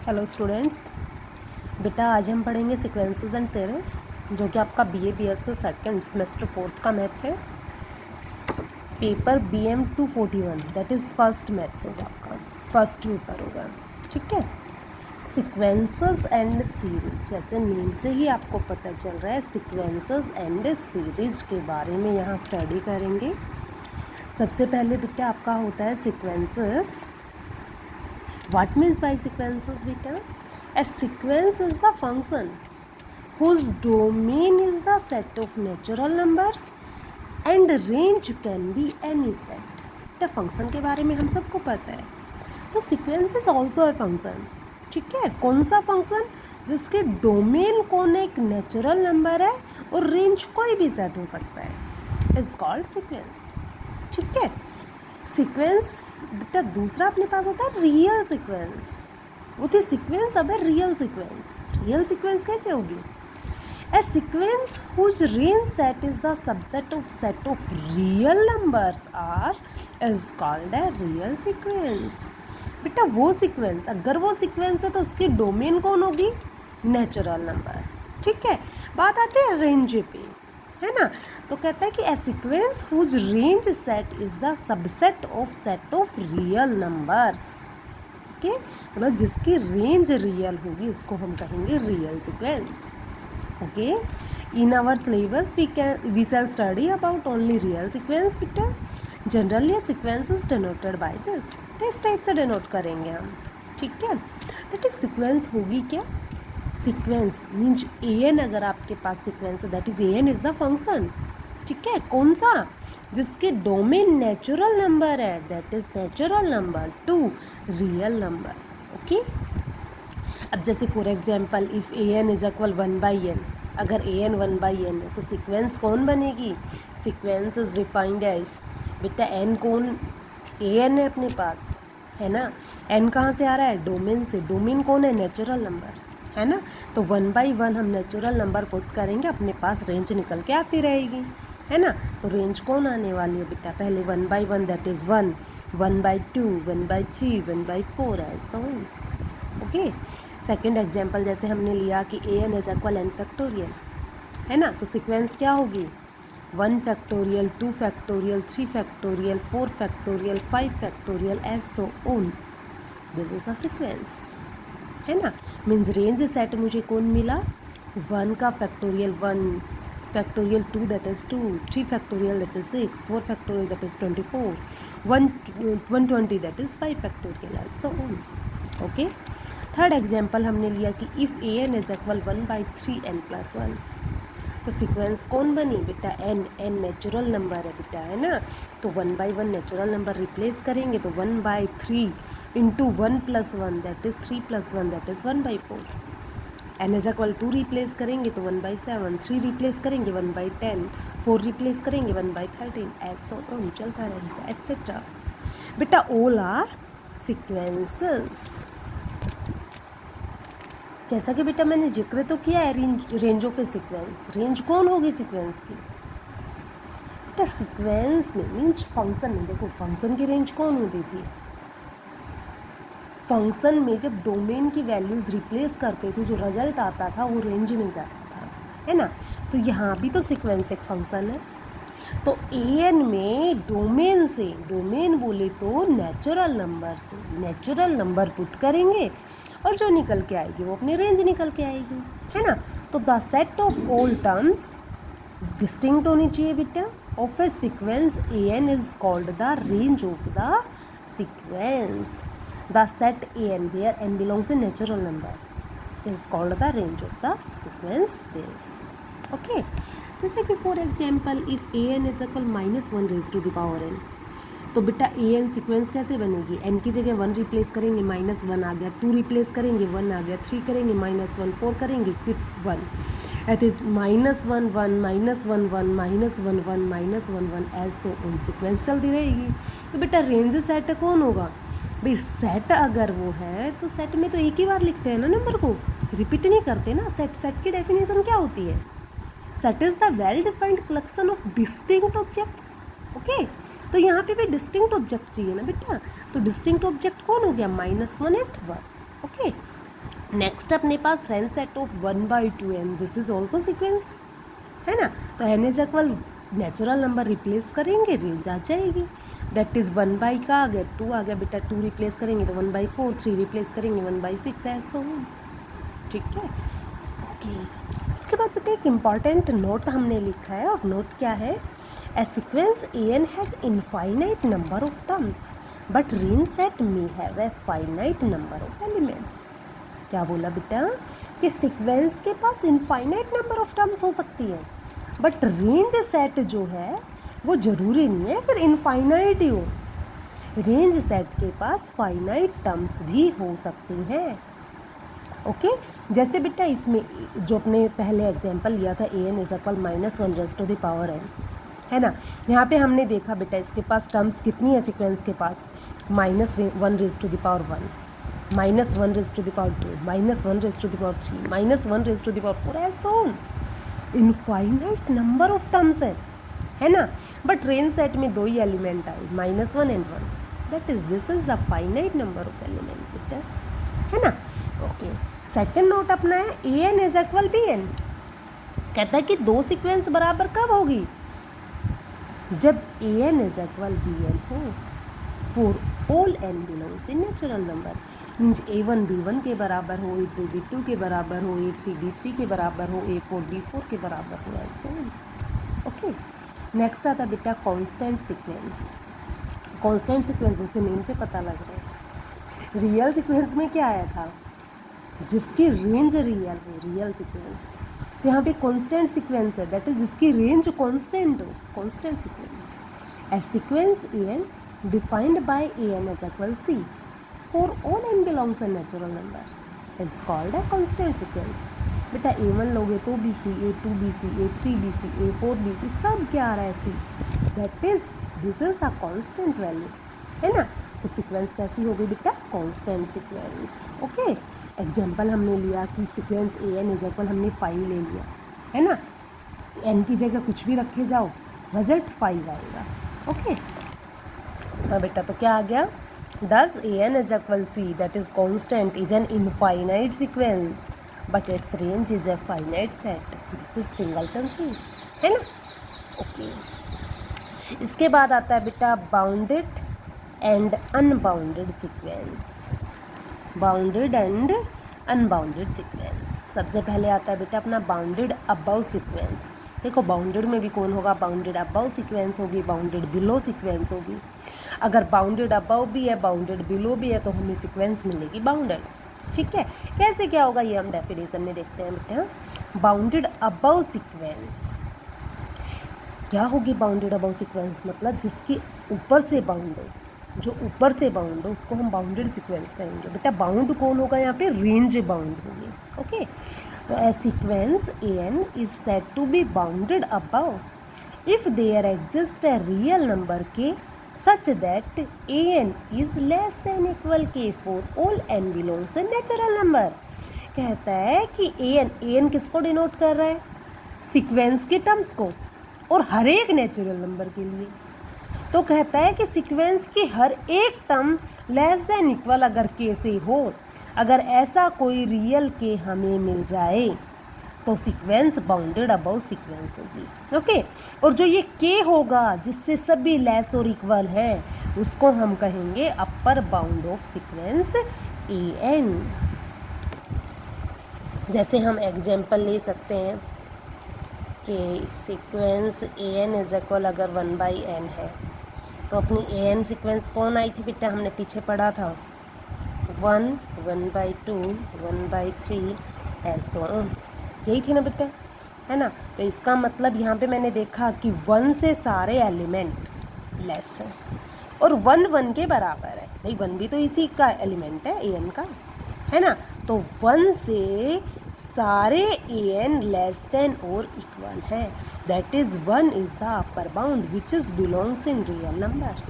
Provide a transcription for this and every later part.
Hello students, बेटा आज हम पढ़ेंगे सीक्वेंसेस एंड सीरीज जो कि आपका BA BSc second semester 4th का मैथ है। Paper BM 241 that is first maths होगा, आपका फर्स्ट पेपर होगा। ठीक है, सीक्वेंसेस एंड सीरीज जैसे नेम से ही आपको पता चल रहा है, सीक्वेंसेस एंड सीरीज के बारे में यहाँ स्टडी करेंगे। सबसे पहले बेटा आपका होता है sequences. What means by sequences, beta? A sequence is the function whose domain is the set of natural numbers and range can be any set. बेटा फंक्शन के बारे में हम सबको पता है, तो sequence is also a function. ठीक है, कौन सा फंक्शन? जिसके डोमेन कौन एक नेचुरल नंबर है और रेंज कोई भी सेट हो सकता है, इज कॉल्ड सीक्वेंस। ठीक है, सीक्वेंस बेटा दूसरा अपने पास होता है रियल सीक्वेंस। वो थी सीक्वेंस, अब है रियल सीक्वेंस। रियल सीक्वेंस कैसे होगी? A sequence whose range set is the subset of real numbers are is called a real sequence. बेटा वो सीक्वेंस, अगर वो सीक्वेंस है तो उसकी डोमेन कौन होगी? Natural number. ठीक है, बात आती है रेंज पे, है ना। तो कहता है कि a sequence whose range set is the subset of real numbers. Okay, मतलब जिसकी रेंज रियल होगी उसको हम कहेंगे real sequence. Okay, in our syllabus we shall study about only real sequence. बेटा generally sequence is denoted by this, इस type से denote करेंगे हम। ठीक है, दैट इज सीक्वेंस होगी क्या? सीक्वेंस मीन्स an, अगर आपके पास सीक्वेंस है that is an is the function. ठीक है, कौन सा? जिसके डोमेन नेचुरल नंबर है, that is natural number two real number. Okay, अब जैसे for example if an is equal 1/n, अगर an 1/n है तो सीक्वेंस कौन बनेगी? सीक्वेंस इज डिफाइंड एज, बेटा n कौन? an है अपने पास, है ना। n कहाँ से आ रहा है? डोमेन से। डोमेन कौन है? नेचुरल नंबर, है ना। तो 1/1 हम नेचुरल नंबर पुट करेंगे, अपने पास रेंज निकल के आती रहेगी, है ना। तो रेंज कौन आने वाली है बेटा? पहले 1/1 दैट इज़ 1, 1/2, 1/3, 1/4 ऐसा। ओके, सेकेंड एग्जाम्पल जैसे हमने लिया कि an is equal n factorial, है ना। तो सीक्वेंस क्या होगी? 1 factorial, 2 factorial, 3 factorial, 4 factorial, 5 factorial as so on. This is the sequence, है ना। मीन्स रेंज सेट मुझे कौन मिला? 1 का factorial 1, factorial 2 that is 2, 3 factorial that is 6, 4 factorial that is 24, 120 that is 5 factorial as so on. Okay, third example हमने लिया कि if an is equal 1/3n+1, तो सीक्वेंस कौन बनी बेटा? n नेचुरल नंबर है बेटा, है ना। तो 1/1 नेचुरल नंबर रिप्लेस करेंगे तो 1/3 into 1 + 1 that is 3 + 1 that is 1/4। n is equal 2 replace करेंगे तो 1/7, 3 रिप्लेस करेंगे 1/10, 4 रिप्लेस करेंगे 1/13 एज ऑन चलता रहेगा एट्सेट्रा। बेटा ऑल आर सीक्वेंसेस। जैसा कि बेटा मैंने जिक्र तो किया है range of A sequence. Range कौन होगी सीक्वेंस की? बेटा सीक्वेंस में मीन्स फंक्शन में, देखो फंक्शन की रेंज कौन होती थी? फंक्शन में जब डोमेन की वैल्यूज़ रिप्लेस करते थे जो रिजल्ट आता था वो रेंज में जाता था, है ना। तो यहाँ भी तो सीक्वेंस एक फंक्शन है। तो an में डोमेन से, डोमेन बोले तो नेचुरल नंबर से नेचुरल नंबर पुट करेंगे और जो निकल के आएगी वो अपनी रेंज निकल के आएगी, है ना। तो the set of all terms distinct होनी चाहिए बेटा of A sequence an is called the range of the sequence. The set an where n belongs a natural number is called the range of the sequence this. Okay, जैसे कि for example if an is equal -1 n, तो बेटा an sequence कैसे बनेगी? n की जगह 1 replace करेंगे -1 आ गया, 2 रिप्लेस करेंगे 1 आ गया, 3 करेंगे -1, 4 करेंगे फिर 1, that is -1 1 -1 -1 -1 -1 1 as so on sequence चलती रहेगी। तो बेटा रेंज सेट कौन होगा? भाई सेट अगर वो है तो सेट में तो एक ही बार लिखते हैं ना, नंबर को रिपीट नहीं करते ना। सेट की डेफिनेशन क्या होती है? Set is the well defined collection of distinct objects. Okay, तो यहाँ पे भी डिस्टिंक्ट ऑब्जेक्ट चाहिए ना बेटा, तो डिस्टिंक्ट ऑब्जेक्ट कौन हो गया? -1 8 1। ओके, नेक्स्ट अपने पास range set of 1/2 and this is also sequence, है ना। तो n is equal natural number replace करेंगे, रेंज आ जाएगी। दैट इज़ 1 का आ गया, 2 आ गया बेटा, 2 रिप्लेस करेंगे तो 1/4, 3 रिप्लेस करेंगे 1/6 ऐसा हो, ठीक है। ओके, इसके बाद बेटा एक इम्पॉर्टेंट नोट हमने लिखा है, और नोट क्या है, a sequence n has infinite number of terms but range set may have a finite number of elements. क्या बोला बेटा कि सीक्वेंस के पास इनफाइनाइट नंबर ऑफ टर्म्स हो सकती है, बट रेंज सेट जो है वो ज़रूरी नहीं है फिर इनफाइनाइट ही हो। रेंज सेट के पास फाइनाइट टर्म्स भी हो सकती हैं। ओके, जैसे बेटा इसमें जो अपने पहले एग्जांपल लिया था ए एन इज इक्वल -1⁻n, है ना। यहाँ पे हमने देखा बेटा इसके पास टर्म्स कितनी है सीक्वेंस के पास, -1⁻1, -1⁻2, -1⁻3, -1⁻4 ऐसा इनफाइनाइट नंबर ऑफ टर्म्स है ना। बट रेंज सेट में 2 ही एलिमेंट आए, -1 and 1, that is this is the finite number of element बेटा, है ना। ओके, सेकेंड नोट अपना है a n is equal b n. कहता है कि 2 सीक्वेंस बराबर कब होगी, जब a n is equal b n हो for all n belongs in natural number, means A1 B1 के बराबर हो, A2 B2 के बराबर हो, A3 B3 के बराबर हो, A4 B4 के बराबर हो, ऐसे। ओके, नेक्स्ट आता बेटा कांस्टेंट सीक्वेंस। कांस्टेंट सीक्वेंस जैसे नेम से पता लग रहा है, रियल सीक्वेंस में क्या आया था, जिसकी रेंज रियल हो, रियल सीक्वेंस। तो यहाँ पे कांस्टेंट सीक्वेंस है, दैट इज जिसकी रेंज कांस्टेंट हो, constant sequence. A sequence n defined by a n is equal C for all n belongs a natural number is called a constant sequence। बेटा A1 लोगे तो BC, A2 BC, A3 BC, A4 BC सब क्या आ रहा है C, that is this is the constant value, है ना। तो सीक्वेंस कैसी हो गई बेटा, कांस्टेंट सीक्वेंस। ओके, एग्जाम्पल हमने लिया कि सीक्वेंस AN इज इक्वल हमने 5 ले लिया, है ना। n की जगह कुछ भी रखे जाओ, रिजल्ट 5 आएगा। ओके, हाँ बेटा, तो क्या आ गया, thus an is equal C, that is constant, is an infinite sequence but its range is a finite set, which is singleton C, है ना। ओके, इसके बाद आता है बेटा bounded and unbounded sequence. Bounded and unbounded sequence, सबसे पहले आता है बेटा अपना बाउंडेड अबव सीक्वेंस। देखो बाउंडेड में भी कौन होगा, बाउंडेड अबव सीक्वेंस होगी, बाउंडेड बिलो सीक्वेंस होगी। अगर बाउंडेड अबव भी है, बाउंडेड बिलो भी है, तो हमें सीक्वेंस मिलेगी बाउंडेड, ठीक है। कैसे क्या होगा ये हम डेफिनेशन में देखते हैं बेटा। बाउंडेड अबव सीक्वेंस क्या होगी, बाउंडेड अबव सीक्वेंस मतलब जिसकी ऊपर से बाउंड हो, जो ऊपर से बाउंड हो उसको हम बाउंडेड सीक्वेंस कहेंगे। बेटा बाउंड कौन होगा यहाँ पे, रेंज बाउंड होगी। ओके, तो a sequence n is said to be bounded above if there exist a real number k such that an is less than equal k for all n belongs a natural number। कहता है कि an किसको denote कर रहा है, sequence के terms को, और हर एक नेचुरल नंबर के लिए। तो कहता है कि सीक्वेंस की हर एक टर्म लेस देन इक्वल अगर k से हो, अगर ऐसा कोई रियल k हमें मिल जाए तो सीक्वेंस बाउंडेड अबव सीक्वेंस होगी। ओके, और जो ये के होगा जिससे सभी लेस और इक्वल है उसको हम कहेंगे upper bound of sequence a n. जैसे हम एग्जाम्पल ले सकते हैं कि sequence a n is equal अगर 1/n है, तो अपनी ए एन सीक्वेंस कौन आई थी बेटा, हमने पीछे पढ़ा था 1, 1/2, 1/3 ऐसो ऑन, यही थी ना बेटा, है ना। तो इसका मतलब यहाँ पे मैंने देखा कि 1 से सारे एलिमेंट लेस हैं और 1 1 के बराबर है, भाई 1 भी तो इसी का एलिमेंट है an का, है ना। तो 1 से सारे an लेस देन और इक्वल है, that is 1 is the upper bound which is belongs in real number,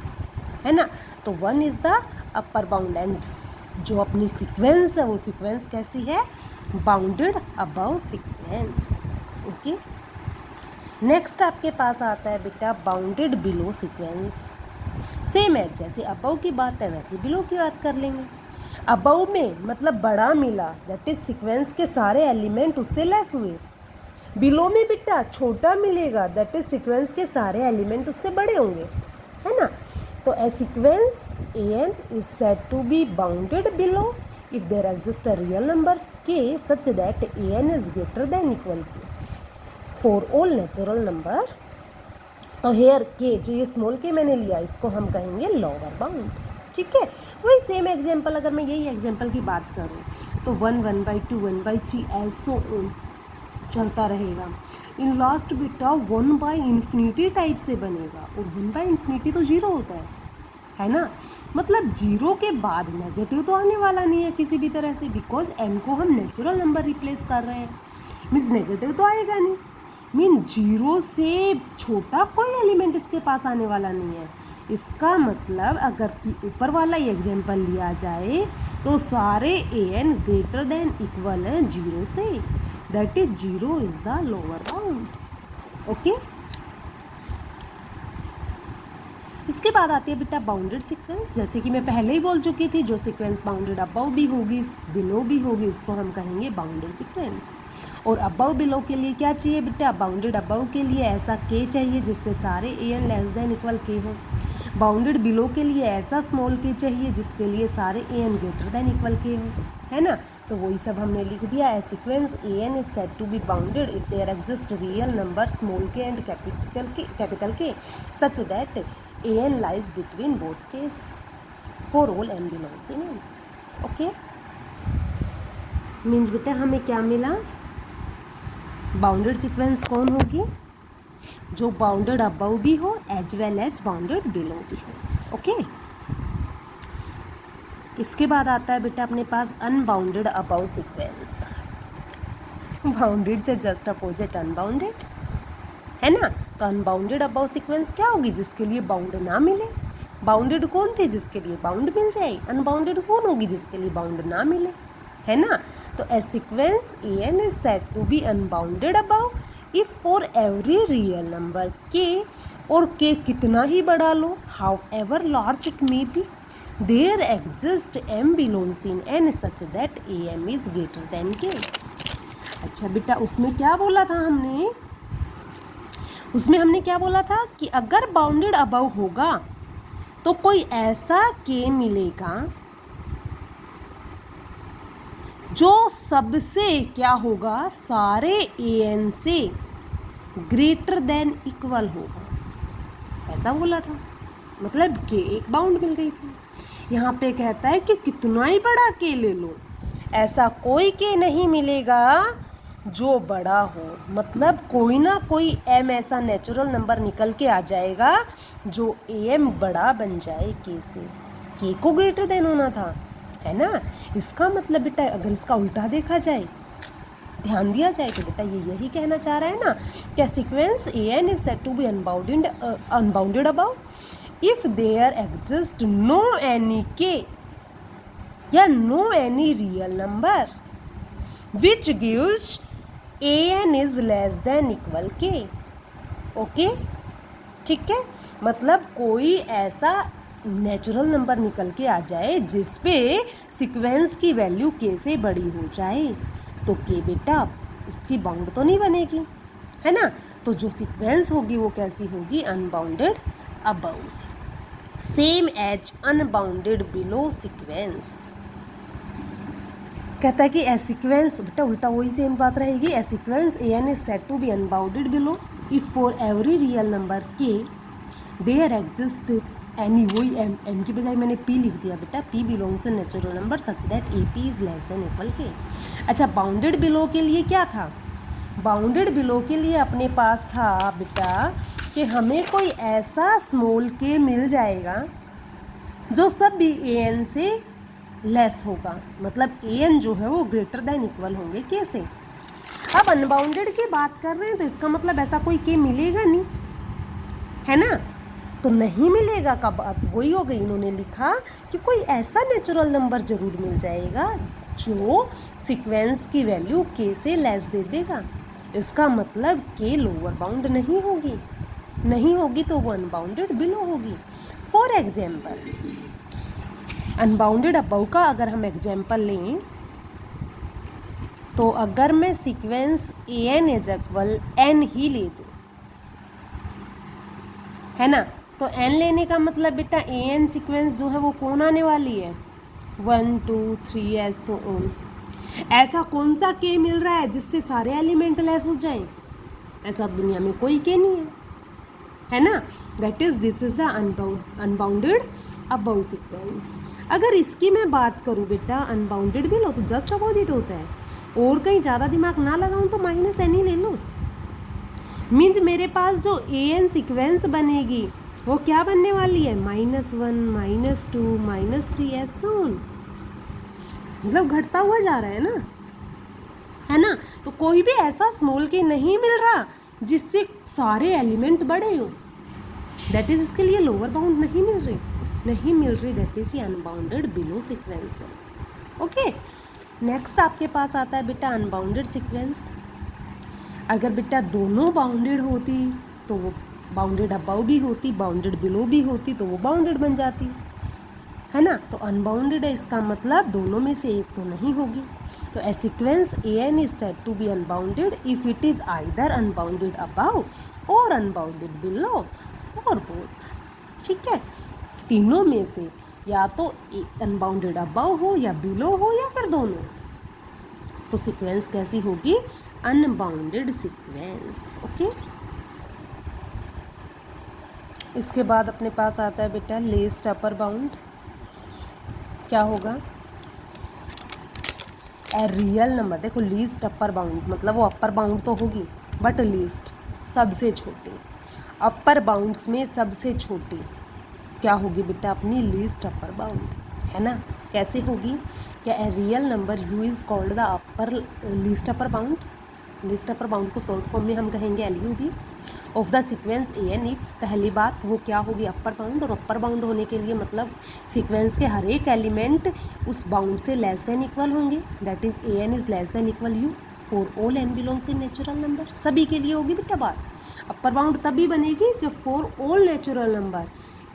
है ना। तो 1 is the upper bound and जो अपनी सीक्वेंस है वो सीक्वेंस कैसी है, bounded above sequence. Okay, next आपके पास आता है बेटा बाउंडेड बिलो सीक्वेंस। सेम है, जैसे अबव की बात है वैसे बिलो की बात कर लेंगे। अबव में मतलब बड़ा मिला, दैट इज सीक्वेंस के सारे एलिमेंट उससे लेस हुए। बिलो में बेटा छोटा मिलेगा, दैट इज सीक्वेंस के सारे एलिमेंट उससे बड़े होंगे, है ना। तो a sequence a n is said to be bounded below if there exist a real number k such that a n is greater than equal k for all natural number. तो here k जो ये small के मैंने लिया इसको हम कहेंगे lower bound, ठीक है। वही सेम एग्जाम्पल, अगर मैं यही एग्जाम्पल की बात करूँ तो 1, 1/2, 1/3 ऐसो ऑन चलता रहेगा। इन लास्ट बेटा 1/∞ टाइप से बनेगा, और 1/∞ तो 0 होता है ना। मतलब 0 के बाद नेगेटिव तो आने वाला नहीं है किसी भी तरह से, बिकॉज n को हम नेचुरल नंबर रिप्लेस कर रहे हैं, मीन्स नेगेटिव तो आएगा नहीं। मीन 0 से छोटा कोई एलिमेंट इसके पास आने वाला नहीं है। इसका मतलब अगर ऊपर वाला ही एग्जाम्पल लिया जाए तो सारे an ग्रेटर देन इक्वल है 0 से, that is 0 is the lower bound, okay. इसके बाद आती है बेटा बाउंडेड सीक्वेंस। जैसे कि मैं पहले ही बोल चुकी थी, जो सीक्वेंस बाउंडेड अबव भी होगी बिलो भी होगी उसको हम कहेंगे बाउंडेड सीक्वेंस। और अबव बिलो के लिए क्या चाहिए बेटा, बाउंडेड अबव के लिए ऐसा के चाहिए जिससे सारे A N less than equal के हो। बाउंडेड बिलो के लिए ऐसा स्मॉल के चाहिए जिसके लिए सारे A N greater than equal के हो, है ना। तो वही सब हमने लिख दिया। A sequence a n is said to be bounded if there exist real number small k and capital k such that a n lies between both case for all n belongs in n, okay. Means बेटा हमें क्या मिला, bounded sequence कौन होगी, जो bounded above भी हो as well as bounded below भी हो, ओके। इसके बाद आता है बेटा अपने पास अनबाउंडेड अबव सीक्वेंस। बाउंडेड से जस्ट अपोजिट अनबाउंडेड, है ना। तो अनबाउंडेड अबव सीक्वेंस क्या होगी, जिसके लिए बाउंड ना मिले। बाउंडेड कौन थे, जिसके लिए बाउंड मिल जाए। अनबाउंडेड कौन होगी, जिसके लिए बाउंड ना मिले, है ना। तो a sequence a n is said to be unbounded above if for every real number k, और के कितना ही बड़ा लो, however large it may be, there exist m belongs in N such that a m is greater than k. अच्छा बेटा उसमें क्या बोला था हमने, उसमें हमने क्या बोला था कि अगर बाउंडेड अबव होगा तो कोई ऐसा के मिलेगा जो सबसे क्या होगा, सारे ए एन से ग्रेटर देन इक्वल होगा, ऐसा बोला था। मतलब के एक बाउंड मिल गई थी। यहाँ पे कहता है कि कितना ही बड़ा के ले लो, ऐसा कोई के नहीं मिलेगा जो बड़ा हो। मतलब कोई ना कोई एम ऐसा नेचुरल नंबर निकल के आ जाएगा जो ए एम बड़ा बन जाए के से, के को ग्रेटर देन होना था, है ना। इसका मतलब बेटा अगर इसका उल्टा देखा जाए, ध्यान दिया जाए तो बेटा ये यही कहना चाह रहा है ना कि sequence a n is said to be unbounded above if there exist no any K या no any real number which gives a n is less than equal K, okay, ठीक है। मतलब कोई ऐसा नेचुरल नंबर निकल के आ जाए जिस पे सीक्वेंस की वैल्यू के से बड़ी हो जाए, तो के बेटा उसकी बाउंड तो नहीं बनेगी, है ना। तो जो सीक्वेंस होगी वो कैसी होगी, unbounded above, same as unbounded below sequence. कहता है कि ए सीक्वेंस बेटा उल्टा वही सेम बात रहेगी। A sequence a n is said to be unbounded below if for every real number k there exist any, वही एम की बजाय मैंने पी लिख दिया बेटा, p belongs in natural number such that a p is less than equal k. अच्छा bounded below के लिए क्या था, बाउंडेड बिलो के लिए अपने पास था बेटा कि हमें कोई ऐसा स्मॉल के मिल जाएगा जो सब भी ए एन से लेस होगा, मतलब ए एन जो है वो ग्रेटर देन इक्वल होंगे के से। अब अनबाउंडेड की बात कर रहे हैं तो इसका मतलब ऐसा कोई के मिलेगा नहीं, है ना। तो नहीं मिलेगा का बात वही हो गई, इन्होंने लिखा कि कोई ऐसा नेचुरल नंबर ज़रूर मिल जाएगा जो सीक्वेंस की वैल्यू के से लेस दे देगा। इसका मतलब के लोअर बाउंड नहीं होगी, नहीं होगी तो वो अनबाउंडेड बिलो होगी। फॉर एग्जाम्पल अनबाउंडेड अबव का अगर हम एग्जाम्पल लें तो अगर मैं sequence a n is equal n ही ले दूँ, है ना, तो एन लेने का मतलब बेटा ए एन सीक्वेंस जो है वो कौन आने वाली है, 1 2 3 एस सो ऑन। ऐसा कौन सा के मिल रहा है जिससे सारे एलिमेंट लेस हो जाएं? ऐसा दुनिया में कोई के नहीं है ना। That is this is the unbounded above sequence. अगर इसकी मैं बात करूँ बेटा अनबाउंडेड भी लो तो जस्ट अपोजिट होता है, और कहीं ज़्यादा दिमाग ना लगाऊं तो माइनस एन ही ले लो। मीन्स मेरे पास जो ए एन सीक्वेंस बनेगी वो क्या बनने वाली है, -1 -2 -3 ऐसा ऑन, मतलब घटता हुआ जा रहा है ना। तो कोई भी ऐसा स्मॉल के नहीं मिल रहा जिससे सारे एलिमेंट बड़े हों, दैट इज इसके लिए लोअर बाउंड नहीं मिल रही, that is unbounded below sequence है। ओके, नेक्स्ट आपके पास आता है बेटा अनबाउंडेड सीक्वेंस। अगर बेटा दोनों बाउंडेड होती तो वो बाउंडेड अबव भी होती, बाउंडेड बिलो भी होती तो वो बाउंडेड बन जाती, है ना। तो अनबाउंडेड है इसका मतलब दोनों में से एक तो नहीं होगी। तो a sequence a n is said to be unbounded if it is either unbounded above और अनबाउंडेड बिलो और बोथ। ठीक है, तीनों में से या तो अनबाउंडेड अबव हो या बिलो हो या फिर दोनों, तो सीक्वेंस कैसी होगी, अनबाउंडेड सीक्वेंस। ओके, इसके बाद अपने पास आता है बेटा लीस्ट अपर बाउंड। क्या होगा, ए रियल नंबर, देखो लीस्ट अपर बाउंड मतलब वो अपर बाउंड तो होगी बट लीस्ट सबसे छोटी, अपर बाउंड्स में सबसे छोटी क्या होगी बेटा अपनी लीस्ट अपर बाउंड, है ना। कैसे होगी, क्या a real number u is called the upper least upper bound. Least upper bound को शॉर्ट फॉर्म में हम कहेंगे L U B of the sequence a n if, पहली बात वो क्या होगी अपर बाउंड, और अपर बाउंड होने के लिए मतलब सीक्वेंस के हर एक एलिमेंट उस बाउंड से लेस देन इक्वल होंगे, that is a n is less than equal u for all n belongs in natural number. सभी के लिए होगी बेटा बात, अपर बाउंड तभी बनेगी जब for all natural number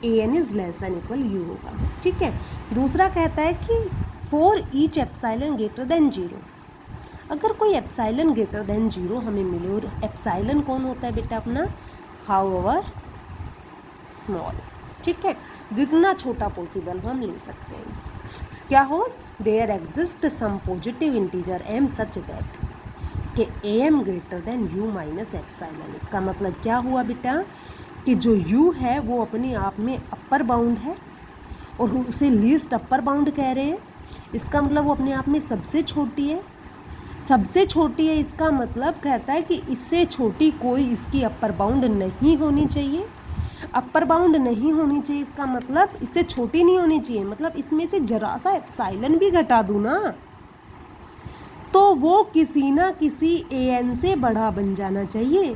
a n is less than equal u होगा। ठीक है, दूसरा कहता है कि for each epsilon greater than 0, अगर कोई एप्साइलन ग्रेटर देन 0 हमें मिले, और एप्साइलन कौन होता है बेटा अपना, हाउएवर स्मॉल। ठीक है, जितना छोटा पॉसिबल हम ले सकते हैं। क्या हो, there exist some positive integer m such that कि a m greater than u minus epsilon. इसका मतलब क्या हुआ बेटा कि जो u है वो अपने आप में अपर बाउंड है और उसे लीस्ट अपर बाउंड कह रहे हैं। इसका मतलब वो अपने आप में सबसे छोटी है, सबसे छोटी है। इसका मतलब कहता है कि इससे छोटी कोई इसकी अपर बाउंड नहीं होनी चाहिए, अपर बाउंड नहीं होनी चाहिए। इसका मतलब इससे छोटी नहीं होनी चाहिए, मतलब इसमें से जरा सा एप्साइलन भी घटा दूँ ना तो वो किसी ना किसी ए एन से बड़ा बन जाना चाहिए,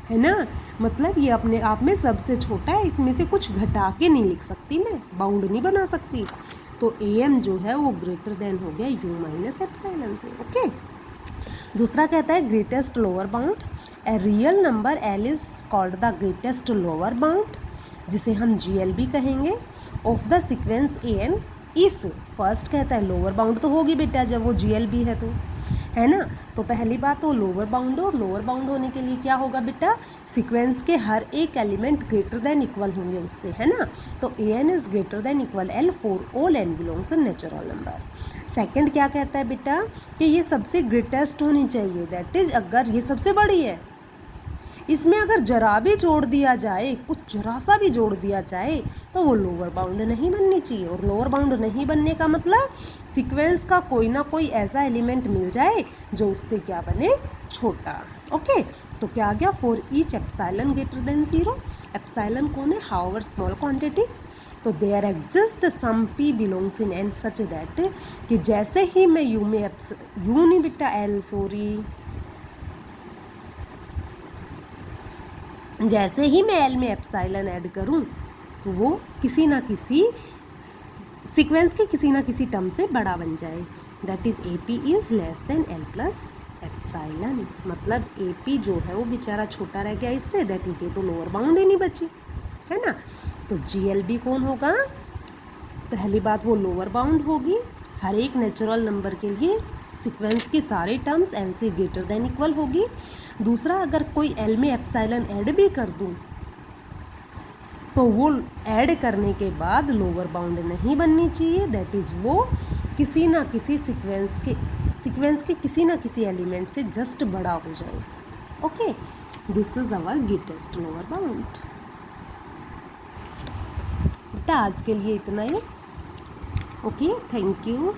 है ना। मतलब ये अपने आप में सबसे छोटा है, इसमें से कुछ घटा के नहीं लिख सकती, मैं बाउंड नहीं बना सकती। तो ए एम जो है वो ग्रेटर देन हो गया यू माइनस एप्सिलॉन से। ओके, दूसरा कहता है greatest lower bound. A real number L is called the greatest lower bound, जिसे हम जी एल भी कहेंगे, of the sequence a n if. First कहता है लोअर बाउंड तो होगी बेटा जब वो जी एल भी है तो, है ना। तो पहली बात तो लोअर बाउंड, और लोअर बाउंड होने के लिए क्या होगा बेटा, सीक्वेंस के हर एक एलिमेंट ग्रेटर देन इक्वल होंगे उससे, है ना। तो a n is greater than equal l for all n belongs in natural number. Second क्या कहता है बेटा कि ये सबसे ग्रेटेस्ट होनी चाहिए, दैट इज अगर ये सबसे बड़ी है, इसमें अगर जरा भी जोड़ दिया जाए, कुछ जरा सा भी जोड़ दिया जाए तो वो लोअर बाउंड नहीं बननी चाहिए। और लोअर बाउंड नहीं बनने का मतलब सीक्वेंस का कोई ना कोई ऐसा एलिमेंट मिल जाए जो उससे क्या बने, छोटा। ओके, तो क्या आ गया, for each epsilon greater than 0। Epsilon कौन है, हाउएवर स्मॉल क्वांटिटी। तो there exist some P belongs in N such that कि जैसे ही मैं यू में यू नहीं बेटा एल, सॉरी, जैसे ही मैं एल में एप्सिलॉन ऐड करूं तो वो किसी ना किसी सीक्वेंस के किसी ना किसी टर्म से बड़ा बन जाए, that is A P is less than L plus epsilon. मतलब ए पी जो है वो बेचारा छोटा रह गया इससे, दैट इज ये तो लोअर बाउंड ही नहीं बची, है ना। तो जी एल बी कौन होगा, पहली बात वो लोअर बाउंड होगी, हर एक नेचुरल नंबर के लिए सीक्वेंस के सारे टर्म्स एन से ग्रेटर देन इक्वल होगी। दूसरा, अगर कोई एल में एप्सिलॉन ऐड भी कर दूँ तो वो ऐड करने के बाद लोअर बाउंड नहीं बननी चाहिए, दैट इज़ वो किसी ना किसी सीक्वेंस के किसी ना किसी एलिमेंट से जस्ट बड़ा हो जाए। Okay, this is our greatest lower bound. बेटा आज के लिए इतना ही। Okay, thank you.